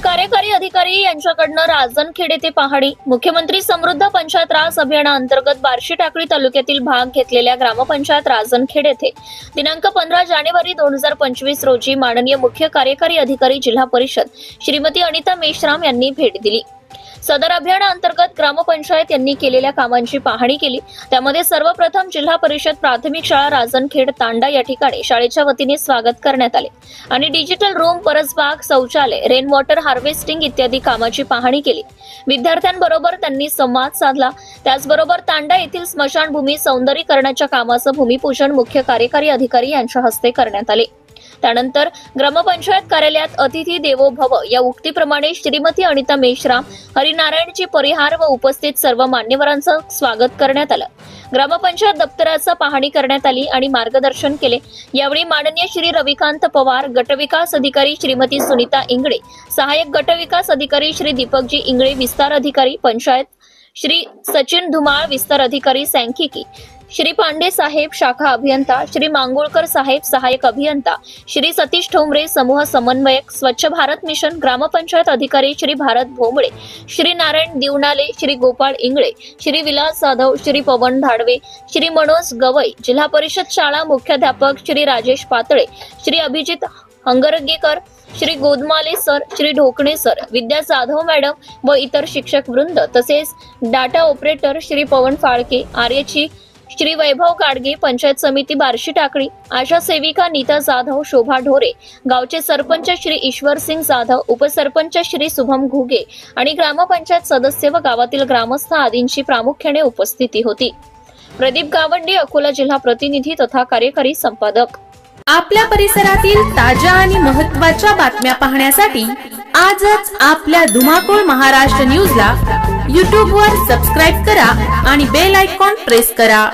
कार्यकारी अधिकारी यांच्याकडनं राजनखेड येथे पाहणी। मुख्यमंत्री समृद्ध पंचायत राज अभियानाअंतर्गत बार्शी टाकळी तालुक्यातील भाग घेतलेल्या ग्रामपंचायत राजनखेड येथे दिनांक 15 जानेवारी 2025 रोजी माननीय मुख्य कार्यकारी अधिकारी जिल्हा परिषद श्रीमती अनिता मेश्राम यांनी भेट दिली। सदर अभियानाअंतर्गत ग्रामपंचायत यांनी केलेल्या कामांची पाहणी केली। त्यामध्ये सर्वप्रथम जिल्हा परिषद प्राथमिक शाळा राजनखेड तांडा या ठिकाणी शाळेच्या वतीने स्वागत करण्यात आले आणि डिजिटल रूम, परसबाग, शौचालय, रेन वॉटर हार्वेस्टिंग इत्यादी कामाची पाहणी केली। विद्यार्थ्यांबरोबर त्यांनी संवाद साधला। त्याचबरोबर तांडा येथील स्मशानभूमी सौंदर्यीकरणाच्या कामाचं भूमिपूजन मुख्य कार्यकारी अधिकारी यांच्या हस्ते करण्यात आले। त्यानंतर ग्रामपंचायत कार्यालयात अतिथी देवो भव या उक्तीप्रमाणे श्रीमती अनिता मेश्राम, हरिनारायणजी परिहार व उपस्थित सर्व मान्यवरांचं स्वागत करण्यात आलं। ग्रामपंचायत दप्तराचा पाहणी करण्यात आली आणि मार्गदर्शन केले। यावेळी माननीय श्री रविकांत पवार, गटविकास अधिकारी श्रीमती सुनीता इंगळे, सहाय्यक गटविकास अधिकारी श्री दीपकजी इंगळे, विस्तार अधिकारी पंचायत श्री सचिन धुमाळ, विस्तार अधिकारी सांख्यिकी श्री पांडे साहेब, शाखा अभियंता श्री मांगोळकर साहेब, सहाय्यक अभियंता श्री सतीश ठोंबरे, समूह समन्वयक स्वच्छ भारत मिशन, ग्रामपंचायत अधिकारी श्री भारत भोमळे, श्री नारायण दिवनाले, श्री गोपाळ इंगळे, श्री विलास जाधव, श्री पवन धाडवे, श्री मनोज गवई, जिल्हा परिषद शाळा मुख्याध्यापक श्री राजेश पातळे, श्री अभिजित हंगरगेकर, श्री गोदमाले सर, श्री ढोकणे सर, विद्या जाधव मॅडम व इतर शिक्षक वृंद, तसेच डाटा ऑपरेटर श्री पवन फाळके, आर्यची श्री वैभव गाडगे, पंचायत समिती बार्शी टाकळी, आशा सेविका नीता जाधव, शोभा ढोरे, गावचे सरपंच श्री ईश्वर सिंग जाधव, उपसरपंच श्री शुभम घुगे आणि ग्रामपंचायत सदस्य व गावातील ग्रामस्थ आदींची प्रामुख्याने उपस्थिती होती। प्रदीप गावंडे, अकोला जिल्हा प्रतिनिधी तथा कार्यकारी संपादक। आपल्या परिसरातील ताज्या आणि महत्त्वाच्या बातम्या पाहण्यासाठी आजच आपल्या धुमाकूळ महाराष्ट्र न्यूजला YouTube वर सबस्क्राइब करा आणि बेल आयकॉन प्रेस करा।